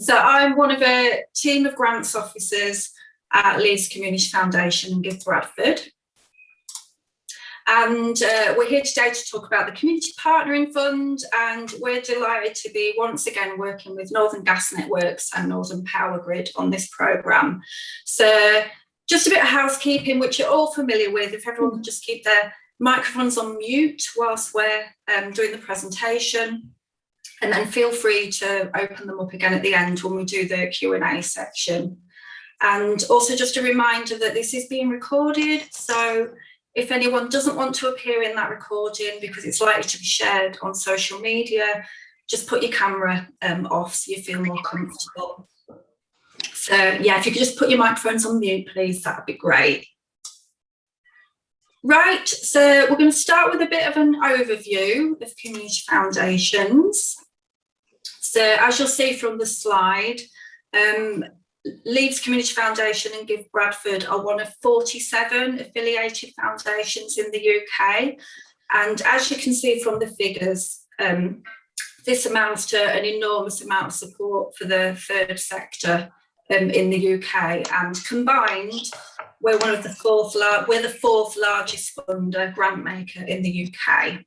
So I'm one of a team of grants officers at Leeds Community Foundation and Give Bradford. And we're here today to talk about the Community Partnering Fund, and we're delighted to be once again working with Northern Gas Networks and Northern Power Grid on this programme. So just a bit of housekeeping, which you're all familiar with. If everyone can just keep their microphones on mute whilst we're doing the presentation, and then feel free to open them up again at the end when we do the Q&A section. And also just a reminder that this is being recorded, so if anyone doesn't want to appear in that recording because it's likely to be shared on social media, just put your camera off so you feel more comfortable. So yeah, if you could just put your microphones on mute, please, that would be great. Right, so we're going to start with a bit of an overview of community foundations. So as you'll see from the slide, Leeds Community Foundation and Give Bradford are one of 47 affiliated foundations in the UK. And as you can see from the figures, this amounts to an enormous amount of support for the third sector in the UK. And combined, we're the fourth largest funder, grant maker in the UK.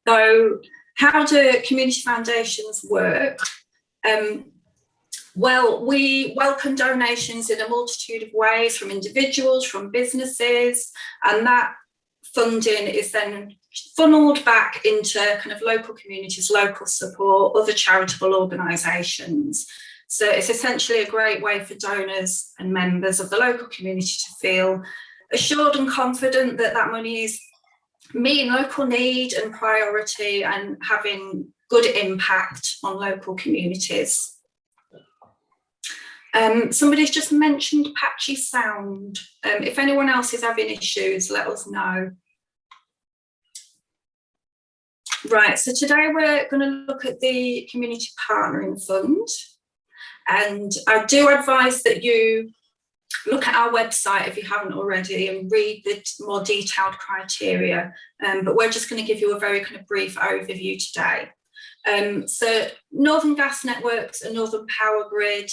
So how do community foundations work? Well, we welcome donations in a multitude of ways from individuals, from businesses, and that funding is then funneled back into kind of local communities, local support, other charitable organisations. So it's essentially a great way for donors and members of the local community to feel assured and confident that that money is meeting local need and priority and having good impact on local communities. Somebody's just mentioned patchy sound. If anyone else is having issues, let us know. Right, so today we're going to look at the Community Partnering Fund. And I do advise that you look at our website if you haven't already and read the more detailed criteria. But we're just going to give you a very kind of brief overview today. So Northern Gas Networks and Northern Power Grid,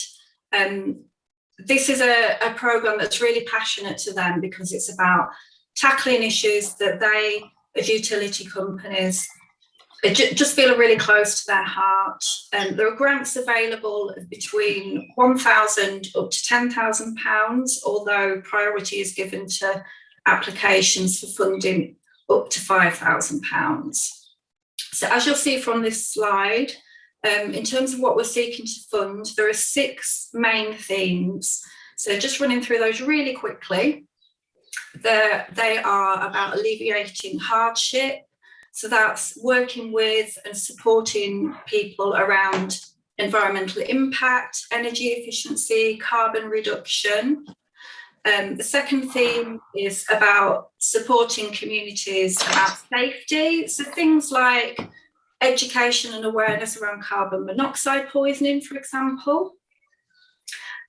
this is a programme that's really passionate to them because it's about tackling issues that they, as utility companies, just feel are really close to their heart. There are grants available of between £1,000 up to £10,000, although priority is given to applications for funding up to £5,000. So as you'll see from this slide, in terms of what we're seeking to fund, there are 6 main themes. So just running through those really quickly. They are about alleviating hardship. So that's working with and supporting people around environmental impact, energy efficiency, carbon reduction. The second theme is about supporting communities about safety. So things like education and awareness around carbon monoxide poisoning, for example.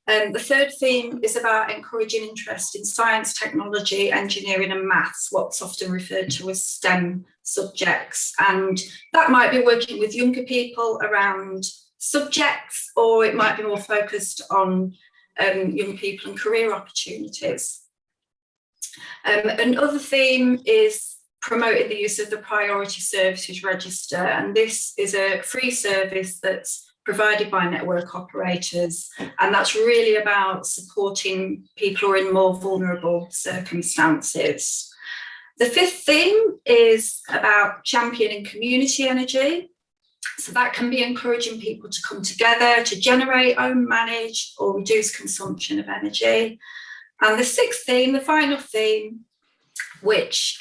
The third theme is about encouraging interest in science, technology, engineering and maths, what's often referred to as STEM subjects. And that might be working with younger people around subjects, or it might be more focused on young people and career opportunities. Another theme is promoting the use of the Priority Services Register, and this is a free service that's provided by network operators, and that's really about supporting people who are in more vulnerable circumstances. The fifth theme is about championing community energy. So that can be encouraging people to come together to generate, own, manage or reduce consumption of energy. And the sixth theme, the final theme, which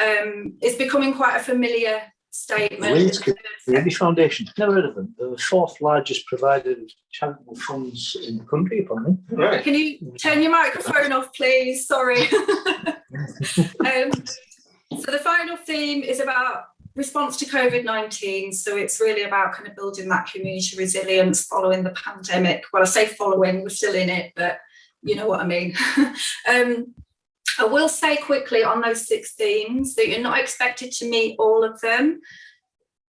is becoming quite a familiar statement. Leeds Community Foundation, never heard of them. They're the 4th largest provider of charitable funds in the country, apparently. Right. Can you turn your microphone off, please? Sorry. So the final theme is about response to COVID-19. So it's really about kind of building that community resilience following the pandemic. Well, I say following, we're still in it, but you know what I mean. I will say quickly on those 6 themes that you're not expected to meet all of them.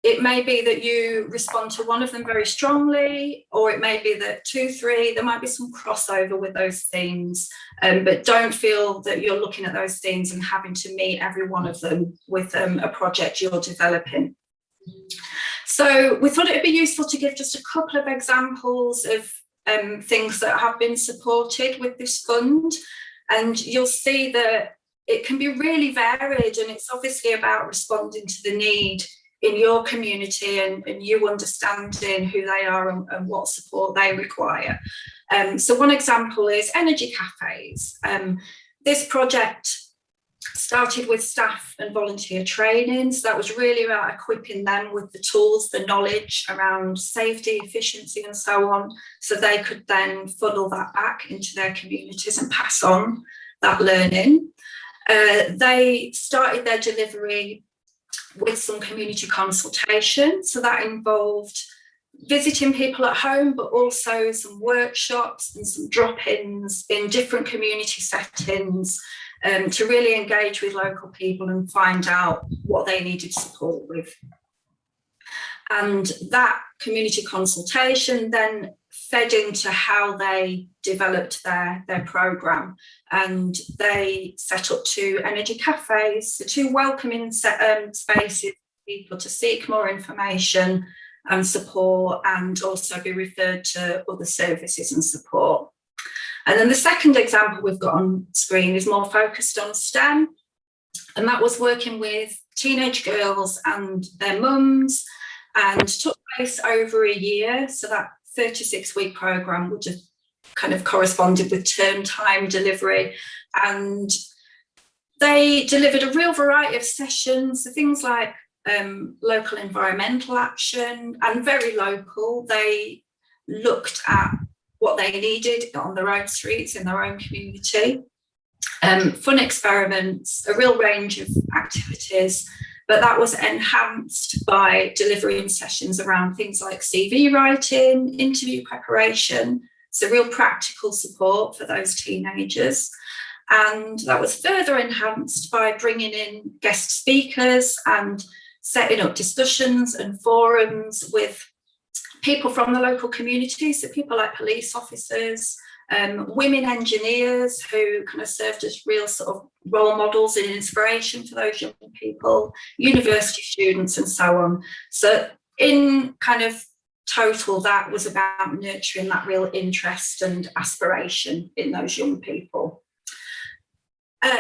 it may be that you respond to one of them very strongly, or it may be that 2, 3, there might be some crossover with those themes, but don't feel that you're looking at those themes and having to meet every one of them with a project you're developing. So we thought it would be useful to give just a couple of examples of things that have been supported with this fund, and you'll see that it can be really varied, and it's obviously about responding to the need in your community and you understanding who they are and what support they require. So one example is energy cafes. This project started with staff and volunteer training, so that was really about equipping them with the tools, the knowledge around safety, efficiency and so on, so they could then funnel that back into their communities and pass on that learning. They started their delivery with some community consultation, so that involved visiting people at home, but also some workshops and some drop-ins in different community settings to really engage with local people and find out what they needed support with. And that community consultation then fed into how they developed their programme, and they set up 2 energy cafes, so 2 welcoming spaces for people to seek more information and support, and also be referred to other services and support. And then the second example we've got on screen is more focused on STEM, and that was working with teenage girls and their mums, and took place over a year. So that 36-week programme would have kind of corresponded with term time delivery, and they delivered a real variety of sessions, so things like local environmental action, and very local. They looked at what they needed on their own streets, in their own community. Fun experiments, a real range of activities, but that was enhanced by delivering sessions around things like CV writing, interview preparation, so real practical support for those teenagers. And that was further enhanced by bringing in guest speakers and setting up discussions and forums with people from the local community, so people like police officers, women engineers who kind of served as real sort of role models and inspiration for those young people, university students and so on. So in kind of total, that was about nurturing that real interest and aspiration in those young people.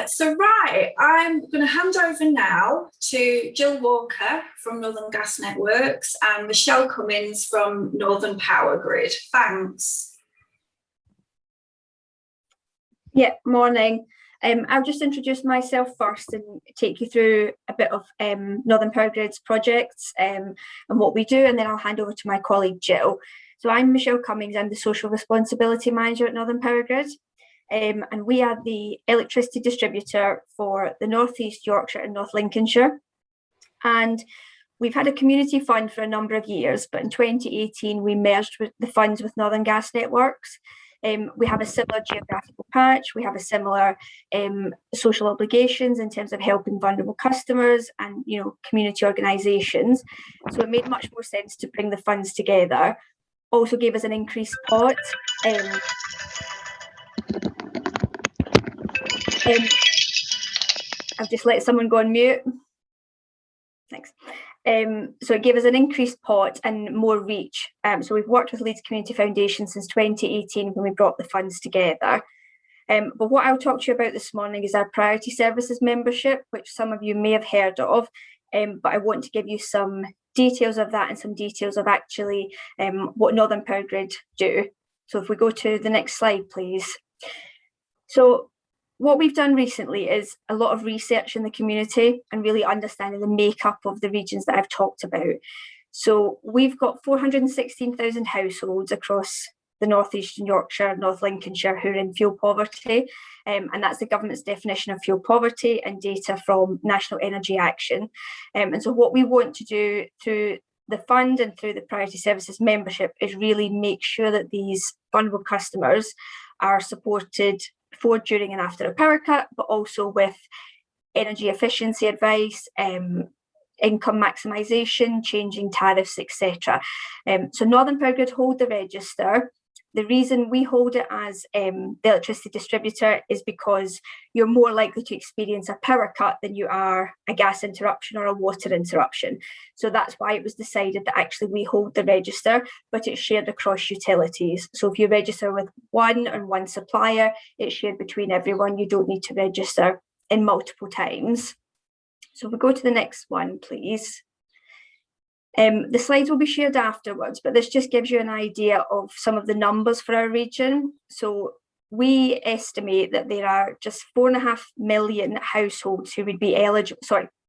So right, I'm going to hand over now to Jill Walker from Northern Gas Networks and Michelle Cummings from Northern Power Grid. Thanks. Yeah, morning. I'll just introduce myself first and take you through a bit of Northern Power Grid's projects and what we do, and then I'll hand over to my colleague Jill. So I'm Michelle Cummings, I'm the Social Responsibility Manager at Northern Power Grid. And we are the electricity distributor for the North East Yorkshire and North Lincolnshire. And we've had a community fund for a number of years, but in 2018 we merged with the funds with Northern Gas Networks. We have a similar geographical patch, we have a similar social obligations in terms of helping vulnerable customers and community organisations. So it made much more sense to bring the funds together. Also gave us an increased pot. I've just let someone go on mute. Thanks. So it gave us an increased pot and more reach. So we've worked with Leeds Community Foundation since 2018 when we brought the funds together. But what I'll talk to you about this morning is our Priority Services membership, which some of you may have heard of. But I want to give you some details of that and some details of actually what Northern Power Grid do. So if we go to the next slide, please. So what we've done recently is a lot of research in the community and really understanding the makeup of the regions that I've talked about. So we've got 416,000 households across the North Eastern Yorkshire, North Lincolnshire who are in fuel poverty. And that's the government's definition of fuel poverty and data from National Energy Action. And so what we want to do through the fund and through the Priority Services membership is really make sure that these vulnerable customers are supported before, during and after a power cut, but also with energy efficiency advice, income maximisation, changing tariffs, etc. So Northern Power Grid hold the register. The reason we hold it as the electricity distributor is because you're more likely to experience a power cut than you are a gas interruption or a water interruption. So that's why it was decided that actually we hold the register, but it's shared across utilities. So if you register with one supplier, it's shared between everyone. You don't need to register in multiple times. So if we go to the next one, please. The slides will be shared afterwards, but this just gives you an idea of some of the numbers for our region. So we estimate that there are just 4.5 million households who would be eligible,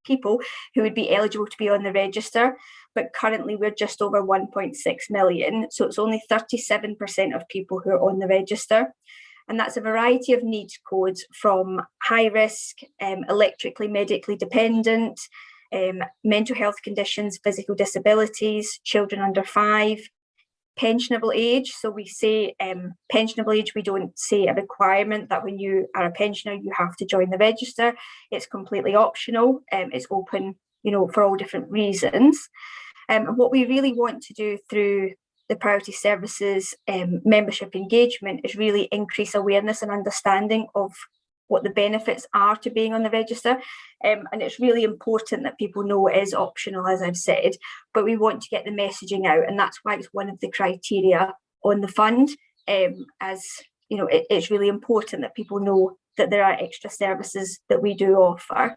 people who would be eligible to be on the register, but currently we're just over 1.6 million. So it's only 37% of people who are on the register. And that's a variety of needs codes from high risk, electrically, medically dependent, mental health conditions, physical disabilities, children under 5, pensionable age. So we say pensionable age, we don't say a requirement that when you are a pensioner, you have to join the register. It's completely optional. It's open, for all different reasons. And what we really want to do through the priority services membership engagement is really increase awareness and understanding of what the benefits are to being on the register. And it's really important that people know it is optional, as I've said, but we want to get the messaging out. And that's why it's one of the criteria on the fund, it's really important that people know that there are extra services that we do offer.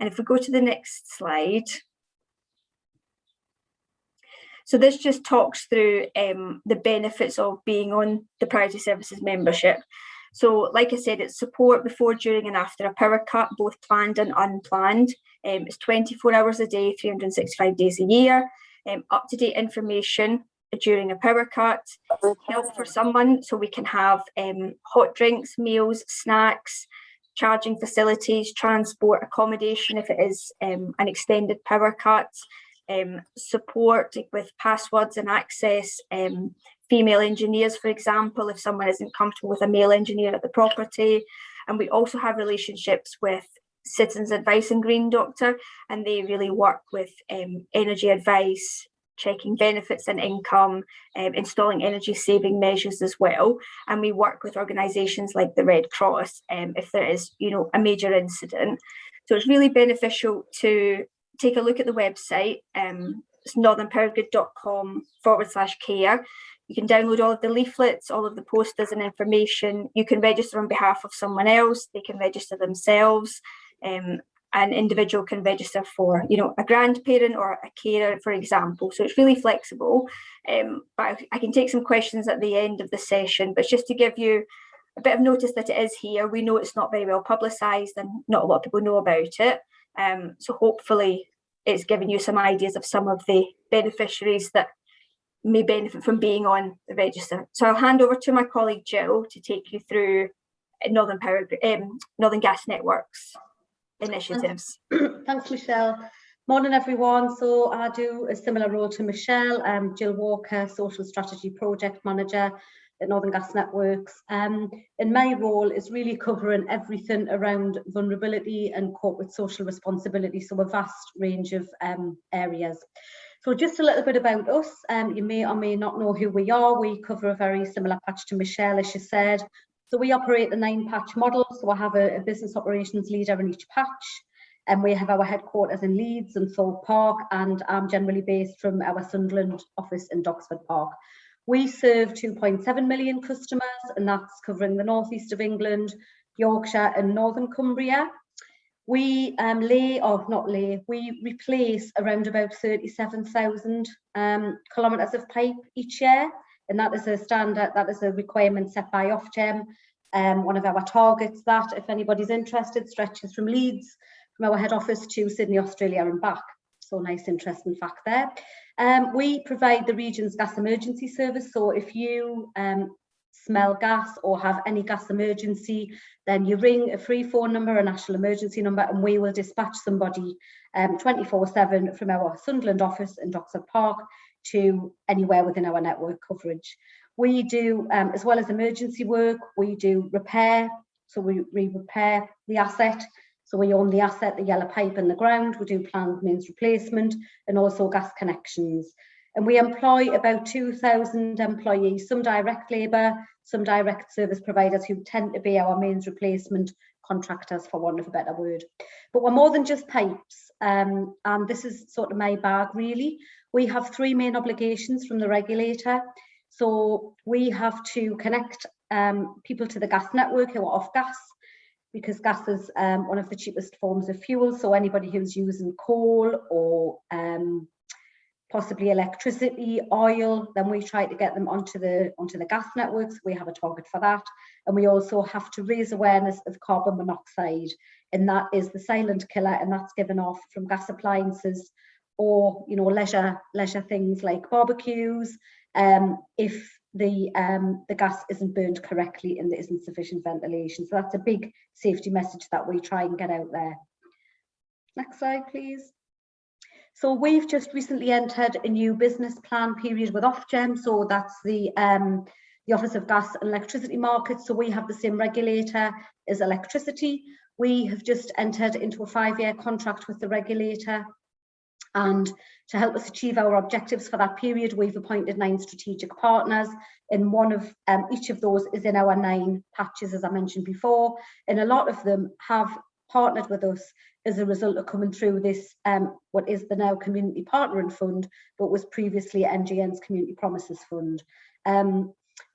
And if we go to the next slide. So this just talks through the benefits of being on the priority services membership. So like I said, it's support before, during and after a power cut, both planned and unplanned. It's 24 hours a day, 365 days a year, up-to-date information during a power cut, help for someone, so we can have hot drinks, meals, snacks, charging facilities, transport, accommodation if it is an extended power cut, support with passwords and access, female engineers, for example, if someone isn't comfortable with a male engineer at the property. And we also have relationships with Citizens Advice and Green Doctor, and they really work with energy advice, checking benefits and income, installing energy saving measures as well. And we work with organisations like the Red Cross if there is, a major incident. So it's really beneficial to take a look at the website. It's northernpowergrid.com/care. You can download all of the leaflets, all of the posters and information. You can register on behalf of someone else. They can register themselves. An individual can register for, a grandparent or a carer, for example. So it's really flexible. But I can take some questions at the end of the session, but just to give you a bit of notice that it is here. We know it's not very well publicised and not a lot of people know about it. So hopefully it's given you some ideas of some of the beneficiaries that may benefit from being on the register. So I'll hand over to my colleague Jill to take you through Northern Gas Networks initiatives. Thanks, Michelle. Morning, everyone. So I do a similar role to Michelle. I'm Jill Walker, Social Strategy Project Manager at Northern Gas Networks. And my role is really covering everything around vulnerability and corporate social responsibility, so a vast range of areas. So just a little bit about us. You may or may not know who we are. We cover a very similar patch to Michelle, as she said. So we operate a 9-patch model. So I have a business operations leader in each patch. And we have our headquarters in Leeds and Thorpe Park, and I'm generally based from our Sunderland office in Doxford Park. We serve 2.7 million customers, and that's covering the northeast of England, Yorkshire and Northern Cumbria. We we replace around about 37,000 kilometres of pipe each year, and that is a standard, that is a requirement set by Ofgem. One of our targets that, if anybody's interested, stretches from Leeds, from our head office to Sydney, Australia and back. So nice, interesting fact there. We provide the region's gas emergency service. So if you smell gas or have any gas emergency, then you ring a free phone number, a national emergency number, and we will dispatch somebody 24/7 from our Sunderland office in Doxford Park to anywhere within our network coverage. We do, as well as emergency work, we do repair. So we repair the asset. So we own the asset, the yellow pipe in the ground, we do planned mains replacement and also gas connections. And we employ about 2,000 employees, some direct labour, some direct service providers who tend to be our mains replacement contractors, for want of a better word. But we're more than just pipes, and this is sort of my bag really. We have three main obligations from the regulator. So we have to connect people to the gas network who are off gas, because gas is one of the cheapest forms of fuel. So anybody who's using coal or possibly electricity, oil, then we try to get them onto the gas networks. We have a target for that. And we also have to raise awareness of carbon monoxide, and that is the silent killer, and that's given off from gas appliances or, you know, leisure things like barbecues, if the gas isn't burned correctly and there isn't sufficient ventilation. So that's a big safety message that we try and get out there. Next slide, please. So we've just recently entered a new business plan period with Ofgem. So that's the Office of Gas and Electricity Markets. So we have the same regulator as electricity. We have just entered into a 5-year contract with the regulator. And to help us achieve our objectives for that period, we've appointed 9 strategic partners, and one of each of those is in our 9 patches, as I mentioned before. And a lot of them have partnered with us as a result of coming through this, what is the now Community Partnering Fund, but was previously NGN's Community Promises Fund.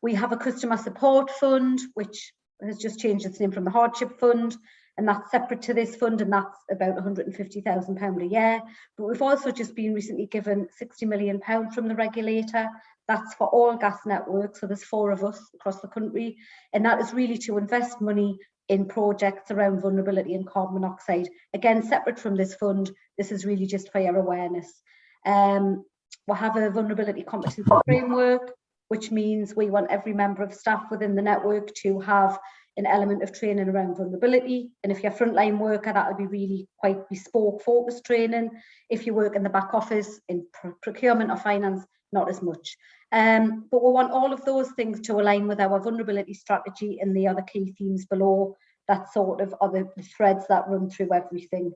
We have a Customer Support Fund, which has just changed its name from the Hardship Fund, and that's separate to this fund, and that's about £150,000 a year. But we've also just been recently given £60 million from the regulator. That's for all gas networks, so there's 4 of us across the country, and that is really to invest money in projects around vulnerability and carbon monoxide. Again, separate from this fund, this is really just for your awareness. We'll have a vulnerability competency framework, which means we want every member of staff within the network to have an element of training around vulnerability. And if you're a frontline worker, that would be really quite bespoke focused training. If you work in the back office, in procurement or finance, not as much. But we want all of those things to align with our vulnerability strategy and the other key themes below. That sort of are the threads that run through everything.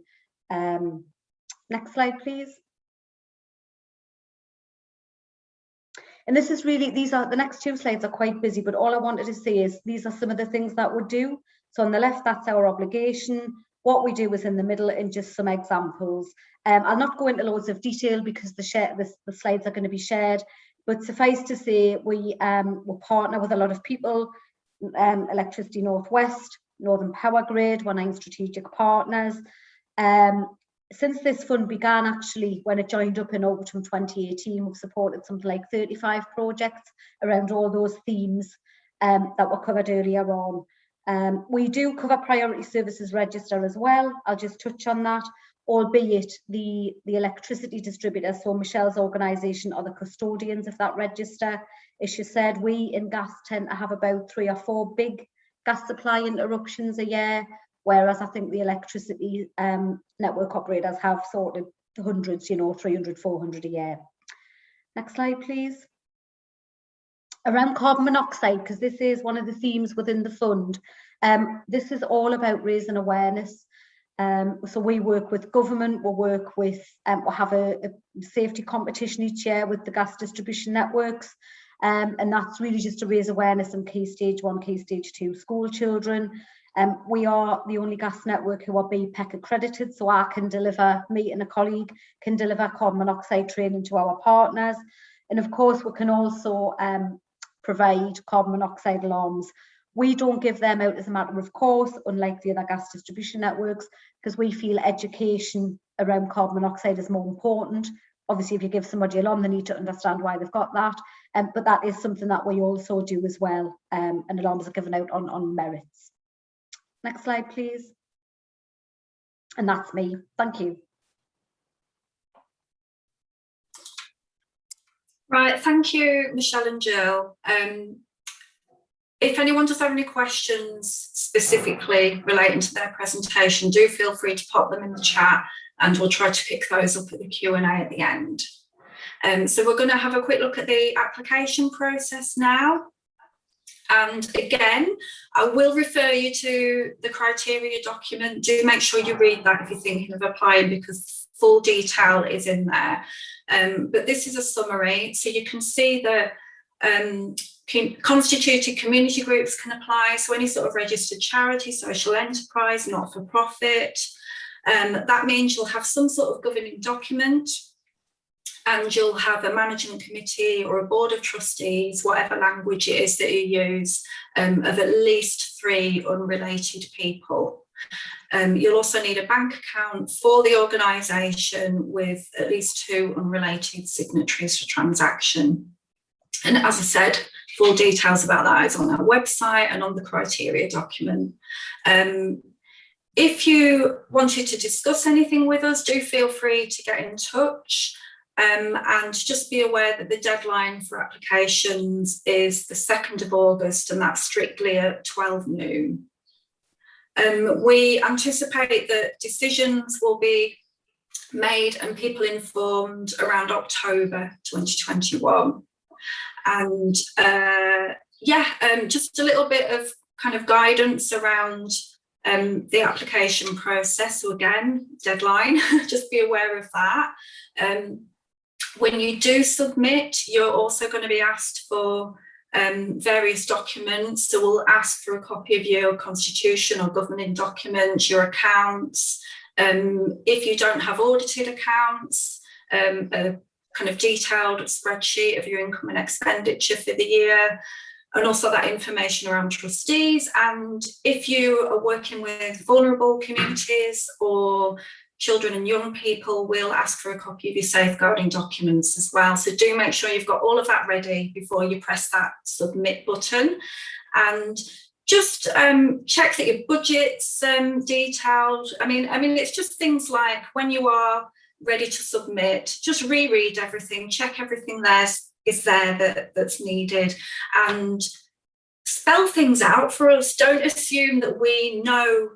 Next slide, please. And this is really, the next 2 slides are quite busy, but all I wanted to say is these are some of the things that we do. So on the left, that's our obligation. What we do is in the middle, and just some examples. I'll not go into loads of detail because the slides are going to be shared, but suffice to say, we partner with a lot of people, Electricity Northwest, Northern Power Grid, we're 9 strategic partners. Since this fund began, actually, when it joined up in autumn 2018, we've supported something like 35 projects around all those themes that were covered earlier on. We do cover priority services register as well. I'll just touch on that, albeit the electricity distributors, so Michelle's organisation, are the custodians of that register. As she said, we in gas tend to have about 3 or 4 big gas supply interruptions a year, whereas I think the electricity network operators have sort of hundreds, 300, 400 a year. Next slide, please. Around carbon monoxide, because this is one of the themes within the fund. This is all about raising awareness. So we work with government, we'll work with, we'll have a safety competition each year with the gas distribution networks. And that's really just to raise awareness in Key Stage 1, Key Stage 2 school children. We are the only gas network who are BPEC accredited, so me and a colleague can deliver carbon monoxide training to our partners. And of course, we can also provide carbon monoxide alarms. We don't give them out as a matter of course, unlike the other gas distribution networks, because we feel education around carbon monoxide is more important. Obviously, if you give somebody an alarm, they need to understand why they've got that. But that is something that we also do as well, and alarms are given out on merits. Next slide, please. And that's me. Thank you. Right, thank you, Michelle and Jill. If anyone does have any questions specifically relating to their presentation, do feel free to pop them in the chat and we'll try to pick those up at the Q&A at the end. So we're going to have a quick look at the application process now. And again, I will refer you to the criteria document. Do make sure you read that if you're thinking of applying, because full detail is in there. But this is a summary, so you can see that constituted community groups can apply, so any sort of registered charity, social enterprise, not-for-profit. That means you'll have some sort of governing document, and you'll have a management committee or a board of trustees, whatever language it is that you use, of at least 3 unrelated people. You'll also need a bank account for the organisation with at least 2 unrelated signatories for transaction. And as I said, full details about that is on our website and on the criteria document. If you wanted to discuss anything with us, do feel free to get in touch. And just be aware that the deadline for applications is the 2nd of August, and that's strictly at 12 noon. We anticipate that decisions will be made and people informed around October 2021. And just a little bit of kind of guidance around the application process. So again, deadline, just be aware of that. When you do submit, you're also going to be asked for various documents. So we'll ask for a copy of your constitution or governing documents, your accounts. If you don't have audited accounts, a kind of detailed spreadsheet of your income and expenditure for the year, and also that information around trustees. And if you are working with vulnerable communities or children and young people, we'll ask for a copy of your safeguarding documents as well. So do make sure you've got all of that ready before you press that submit button. And just check that your budget's detailed. I mean, it's just things like when you are ready to submit, just reread everything, check everything is there that's needed, and spell things out for us. Don't assume that we know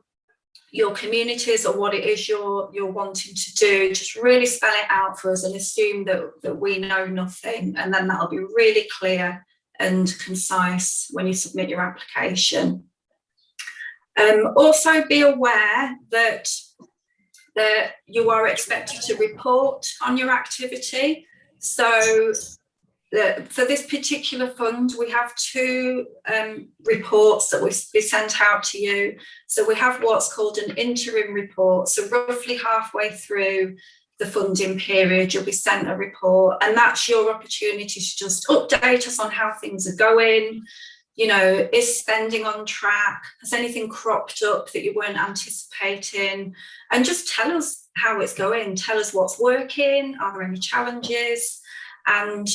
your communities or what it is you're wanting to do. Just really spell it out for us and assume that we know nothing, and then that'll be really clear and concise when you submit your application. Also be aware that you are expected to report on your activity. So for this particular fund, we have 2 reports that will be sent out to you. So we have what's called an interim report. So roughly halfway through the funding period, you'll be sent a report, and that's your opportunity to just update us on how things are going. You know, is spending on track? Has anything cropped up that you weren't anticipating? And just tell us how it's going. Tell us what's working. Are there any challenges? And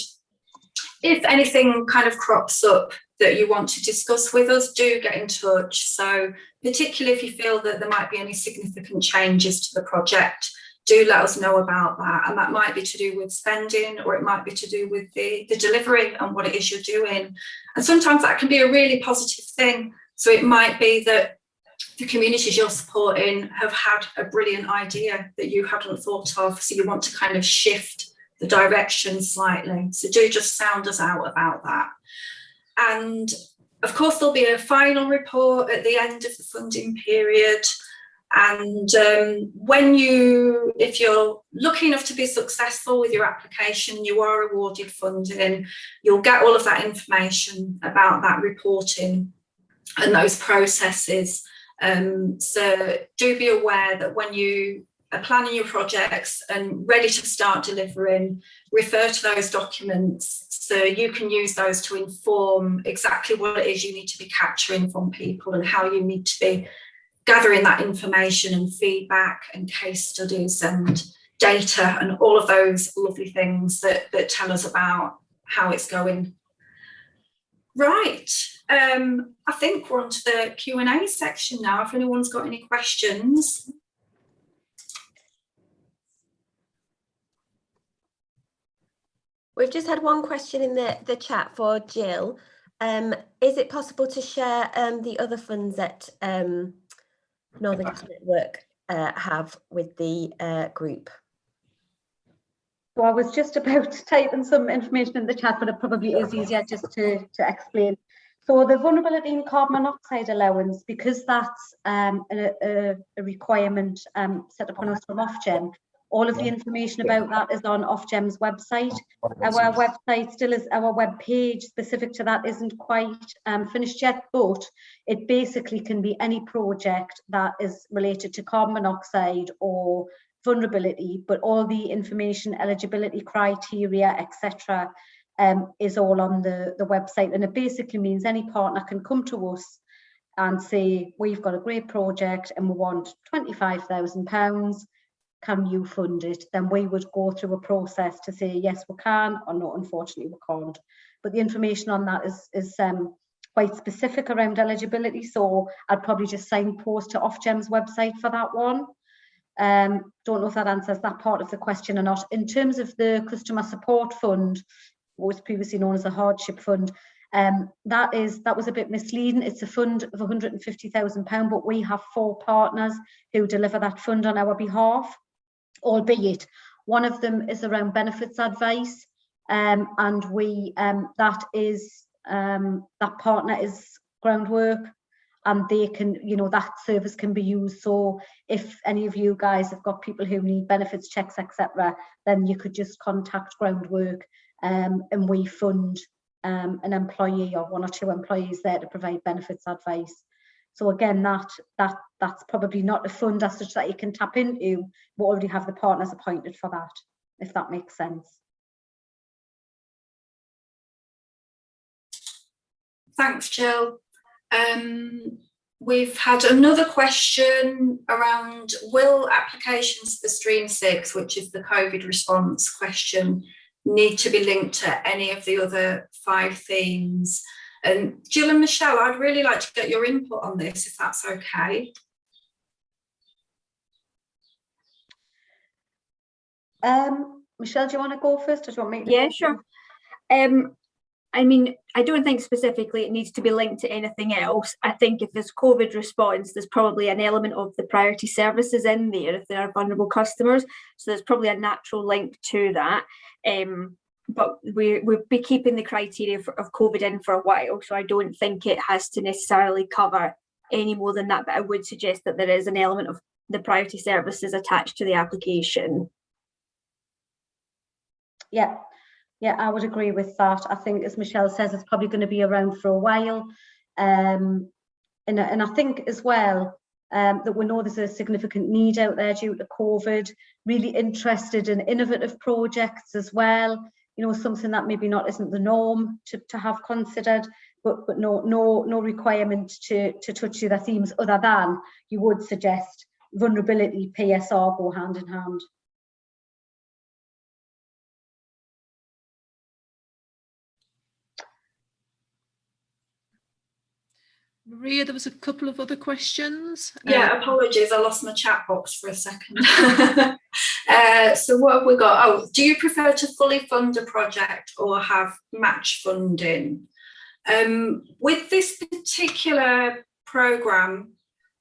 if anything kind of crops up that you want to discuss with us, do get in touch. So particularly if you feel that there might be any significant changes to the project, do let us know about that. And that might be to do with spending, or it might be to do with the delivery and what it is you're doing. And sometimes that can be a really positive thing. So it might be that the communities you're supporting have had a brilliant idea that you hadn't thought of. So you want to kind of shift the direction slightly. So do just sound us out about that. And of course, there'll be a final report at the end of the funding period. And if you're lucky enough to be successful with your application, you are awarded funding, you'll get all of that information about that reporting and those processes. So do be aware that when you are planning your projects and ready to start delivering, refer to those documents so you can use those to inform exactly what it is you need to be capturing from people and how you need to be gathering that information and feedback and case studies and data and all of those lovely things that tell us about how it's going. Right, I think we're on to the Q&A section now, if anyone's got any questions. We've just had one question in the chat for Jill. Is it possible to share the other funds that Northern Gas Network have with the group? So I was just about to type in some information in the chat, but it probably is easier just to explain. So the vulnerability and carbon monoxide allowance, because that's a requirement set upon us from Ofgem, all of the information about that is on Ofgem's website. Our website still is, our web page specific to that isn't quite finished yet, but it basically can be any project that is related to carbon monoxide or vulnerability, but all the information, eligibility criteria, etc., is all on the website. And it basically means any partner can come to us and say, we've got a great project and we want £25,000. Can you fund it? Then we would go through a process to say, yes, we can, or no, unfortunately, we can't. But the information on that is quite specific around eligibility. So I'd probably just signpost to Ofgem's website for that one. Don't know if that answers that part of the question or not. In terms of the Customer Support Fund, what was previously known as a hardship fund, that was a bit misleading. It's a fund of £150,000, but we have 4 partners who deliver that fund on our behalf, albeit one of them is around benefits advice, and we that partner is Groundwork, and they can, that service can be used. So if any of you guys have got people who need benefits checks, etc., then you could just contact Groundwork, and we fund an employee or 1 or 2 employees there to provide benefits advice. So again, that's probably not a fund as such that you can tap into. We already have the partners appointed for that, if that makes sense. Thanks, Jill. We've had another question around, will applications for Stream 6, which is the COVID response question, need to be linked to any of the other 5 themes? And Jill and Michelle, I'd really like to get your input on this, if that's okay. Michelle, do you want to go first, or do you want me to? Yeah, sure. I mean, I don't think specifically it needs to be linked to anything else. I think if there's COVID response, there's probably an element of the priority services in there if there are vulnerable customers. So there's probably a natural link to that. But we'll be keeping the criteria of COVID in for a while. So I don't think it has to necessarily cover any more than that. But I would suggest that there is an element of the priority services attached to the application. Yeah, I would agree with that. I think, as Michelle says, it's probably going to be around for a while. And I think as well that we know there's a significant need out there due to COVID, really interested in innovative projects as well. Something that maybe isn't the norm to have considered, but no requirement to touch the other themes other than you would suggest vulnerability, PSR go hand in hand. Maria, there was a couple of other questions. Yeah, apologies, I lost my chat box for a second. So what have we got? Oh, do you prefer to fully fund a project or have match funding? With this particular programme,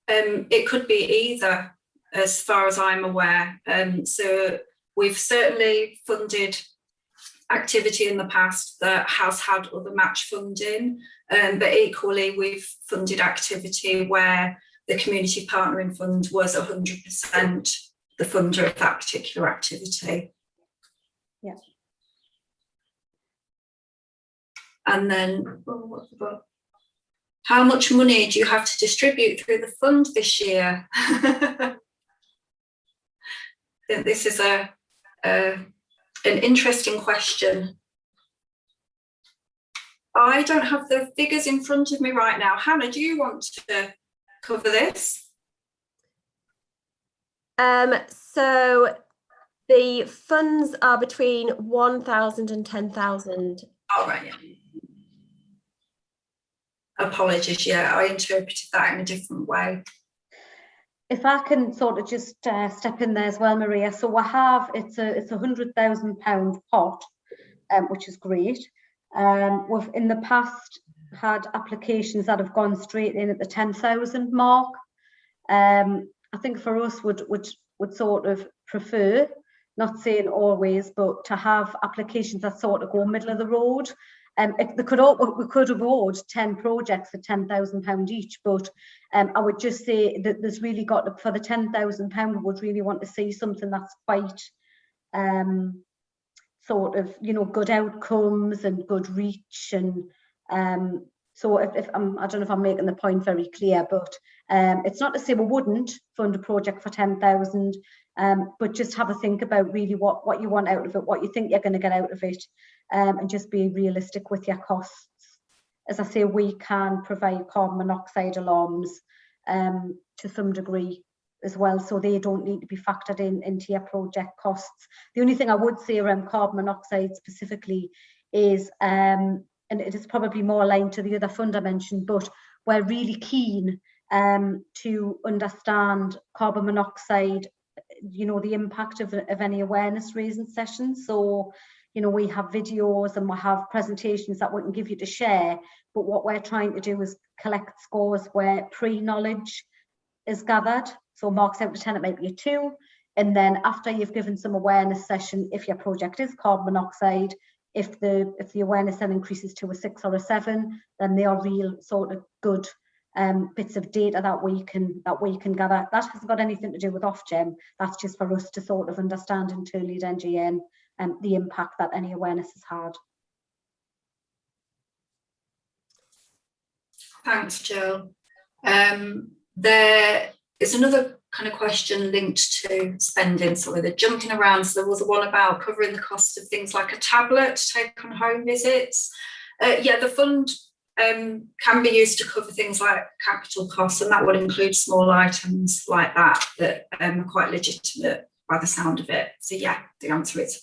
it could be either, as far as I'm aware. So we've certainly funded activity in the past that has had other match funding, but equally we've funded activity where the community partnering fund was 100% the funder of that particular activity. Yeah. And then, how much money do you have to distribute through the fund this year? I think this is an interesting question. I don't have the figures in front of me right now. Hannah, do you want to cover this? So the funds are between 1,000 and 10,000. Oh, right, yeah. Apologies, yeah, I interpreted that in a different way. If I can sort of just step in there as well, Maria. So we have, it's a £100,000 pot, which is great. We've in the past had applications that have gone straight in at the 10,000 mark. I think for us would sort of prefer, not saying always, but to have applications that sort of go middle of the road. We could award 10 projects at £10,000 each, but I would just say that there's really got for the £10,000, we would really want to see something that's quite sort of, you know, good outcomes and good reach. And so if I don't know if I'm making the point very clear, but it's not to say we wouldn't fund a project for 10,000, but just have a think about really what you want out of it, what you think you're going to get out of it, and just be realistic with your costs. As I say, we can provide carbon monoxide alarms to some degree as well, so they don't need to be factored into your project costs. The only thing I would say around carbon monoxide specifically is, and it is probably more aligned to the other fund I mentioned, but we're really keen to understand carbon monoxide, you know, the impact of any awareness raising sessions. So, you know, we have videos and we have presentations that we can give you to share, but what we're trying to do is collect scores where pre-knowledge is gathered. So marks out to 10, it might be a 2. And then after you've given some awareness session, if your project is carbon monoxide, if the awareness then increases to a 6 or a 7, then they are real sort of good bits of data that we can gather. That hasn't got anything to do with Ofgem. That's just for us to sort of understand internally at NGN the impact that any awareness has had. Thanks, Jill. There is another kind of question linked to spending, so they're jumping around. So there was one about covering the cost of things like a tablet to take on home visits. Yeah, the fund can be used to cover things like capital costs, and that would include small items like that are quite legitimate by the sound of it. So yeah, the answer is.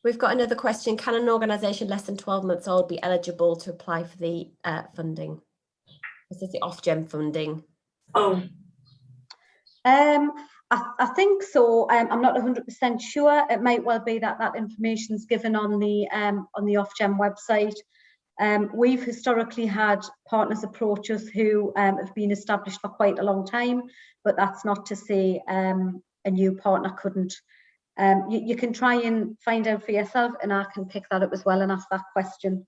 We've got another question. Can an organisation less than 12 months old be eligible to apply for the funding? This is the Ofgem funding. Oh. I think so. I'm not 100% sure. It might well be that information is given on the Ofgem website. We've historically had partners approach us who have been established for quite a long time, but that's not to say a new partner couldn't. You can try and find out for yourself, and I can pick that up as well and ask that question.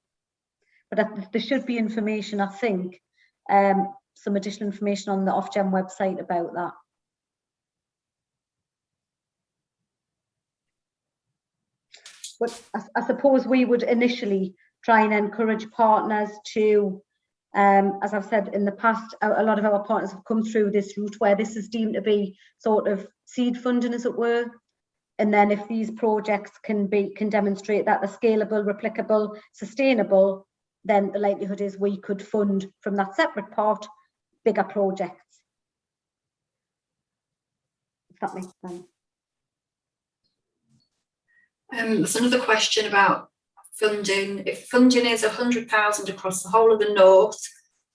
But there should be information, I think, some additional information on the Ofgem website about that. But I suppose we would initially try and encourage partners to, as I've said in the past, a lot of our partners have come through this route where this is deemed to be sort of seed funding, as it were. And then if these projects can demonstrate that they're scalable, replicable, sustainable, then the likelihood is we could fund from that separate part bigger projects. If that makes sense. There's another question about funding. If funding is 100,000 across the whole of the north,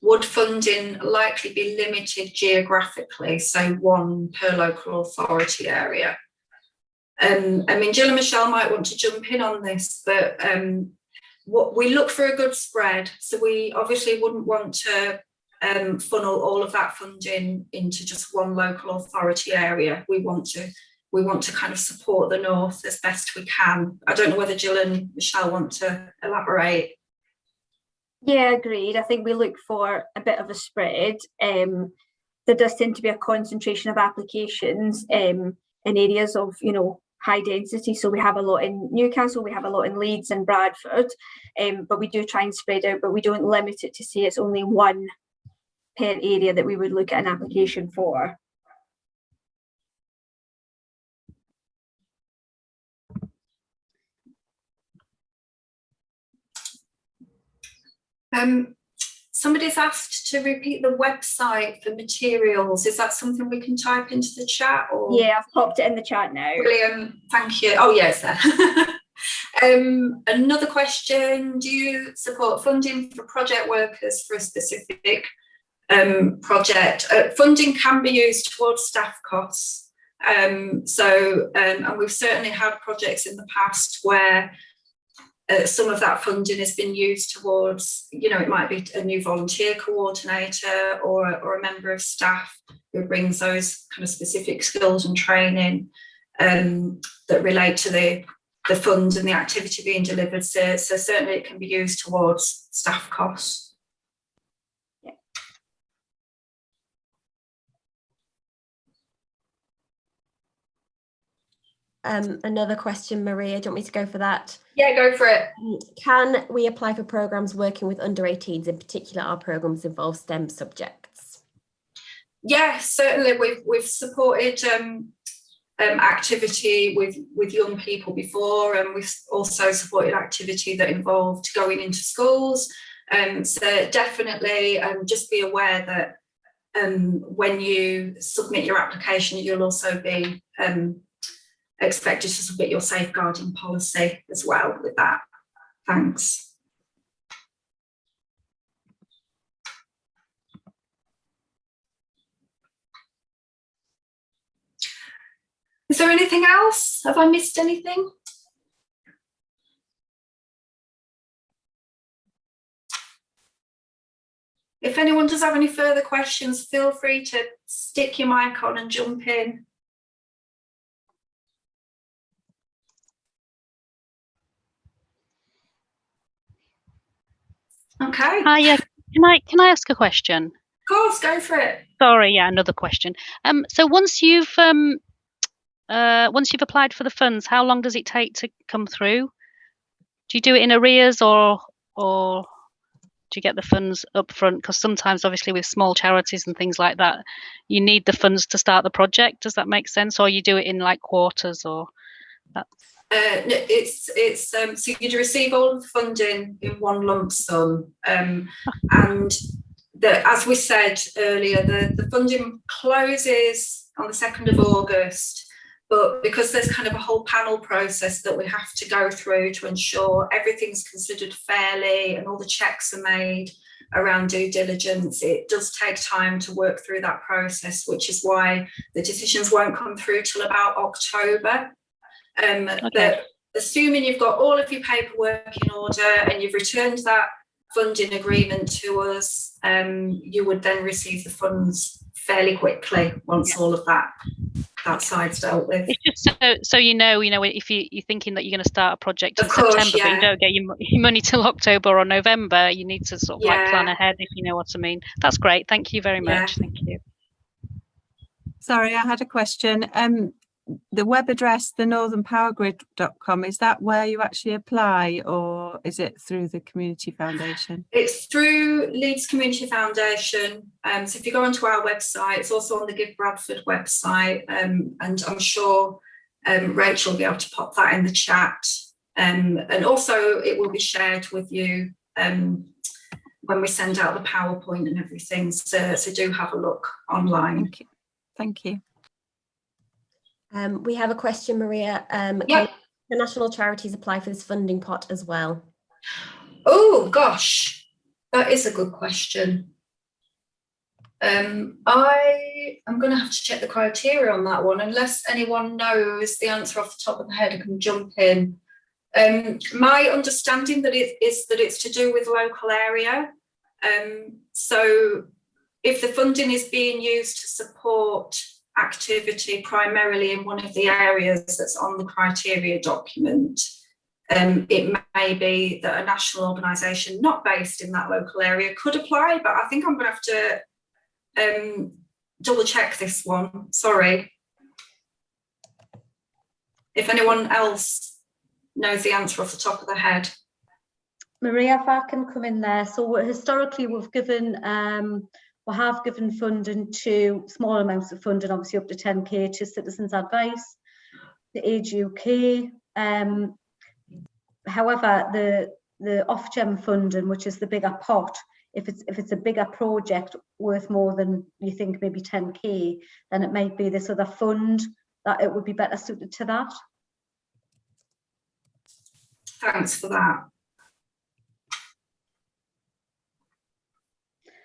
would funding likely be limited geographically, so one per local authority area? I mean, Jill and Michelle might want to jump in on this, but what we look for a good spread. So we obviously wouldn't want to funnel all of that funding into just one local authority area. We want to kind of support the north as best we can. I don't know whether Jill and Michelle want to elaborate. Yeah, agreed. I think we look for a bit of a spread. There does tend to be a concentration of applications in areas of, you know, high density. So we have a lot in Newcastle, we have a lot in Leeds and Bradford, but we do try and spread out, but we don't limit it to say it's only one per area that we would look at an application for. Somebody's asked to repeat the website for materials. Is that something we can type into the chat? Or? Yeah, I've popped it in the chat now. Brilliant, thank you. Oh yes, there. Another question, do you support funding for project workers for a specific project? Funding can be used towards staff costs. And we've certainly had projects in the past where some of that funding has been used towards, you know, it might be a new volunteer coordinator or a member of staff who brings those kind of specific skills and training that relate to the the fund and the activity being delivered. So certainly it can be used towards staff costs. Yeah. Another question, Maria, do you want me to go for that? Yeah, go for it. Can we apply for programmes working with under 18s? In particular, our programmes involve STEM subjects. Yeah, certainly we've supported activity with young people before, and we've also supported activity that involved going into schools. So definitely just be aware that when you submit your application, you'll also be expected to submit your safeguarding policy as well with that. Thanks. Is there anything else? Have I missed anything? If anyone does have any further questions, feel free to stick your mic on and jump in. Okay. Hi, yeah. Can I ask a question? Of course, go for it. Sorry, yeah, another question. So once you've applied for the funds, how long does it take to come through? Do you do it in arrears or do you get the funds up front? Because sometimes, obviously, with small charities and things like that, you need the funds to start the project. Does that make sense? Or you do it in like quarters or that? It's so you'd receive all of the funding in one lump sum, and as we said earlier, the funding closes on the 2nd of August, but because there's kind of a whole panel process that we have to go through to ensure everything's considered fairly and all the checks are made around due diligence, it does take time to work through that process, which is why the decisions won't come through till about October. Okay. But assuming you've got all of your paperwork in order and you've returned that funding agreement to us, you would then receive the funds fairly quickly once all of that side's dealt with. It's just so you know, if you're thinking that you're going to start a project in September, but you don't get your money till October or November, you need to sort of like plan ahead, if you know what I mean. That's great. Thank you very much. Thank you. Sorry, I had a question. The web address, thenorthernpowergrid.com, is that where you actually apply, or is it through the Community Foundation? It's through Leeds Community Foundation. So if you go onto our website, it's also on the Give Bradford website, and I'm sure Rachel will be able to pop that in the chat. And also it will be shared with you when we send out the PowerPoint and everything. So do have a look online. Thank you. We have a question, Maria. Can the national charities apply for this funding pot as well? Oh gosh, that is a good question. I am going to have to check the criteria on that one, unless anyone knows the answer off the top of the head. I can jump in. My understanding is that it's to do with local area. So if the funding is being used to support activity primarily in one of the areas that's on the criteria document, it may be that a national organisation not based in that local area could apply, but I think I'm going to have to double check this one. Sorry. If anyone else knows the answer off the top of the head. Maria, if I can come in there. So historically we've given we have given funding to small amounts of funding, obviously up to 10k, to Citizens Advice, to Age UK. However, the off-gem funding, which is the bigger pot, if it's a bigger project worth more than you think, maybe 10k, then it might be this other fund that it would be better suited to that. Thanks for that.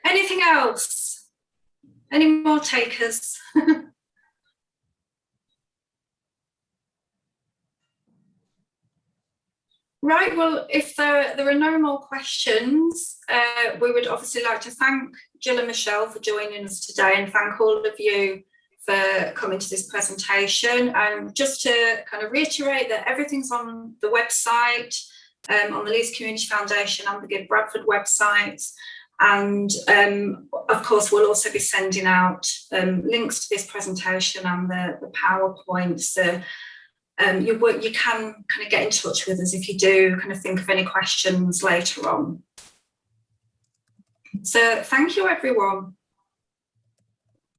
Anything else? Any more takers? Right, well, if there are no more questions, we would obviously like to thank Jill and Michelle for joining us today, and thank all of you for coming to this presentation. And just to kind of reiterate that everything's on the website, on the Leeds Community Foundation and the Give Bradford websites. And of course, we'll also be sending out links to this presentation and the PowerPoint. So you can kind of get in touch with us if you do kind of think of any questions later on. So thank you, everyone.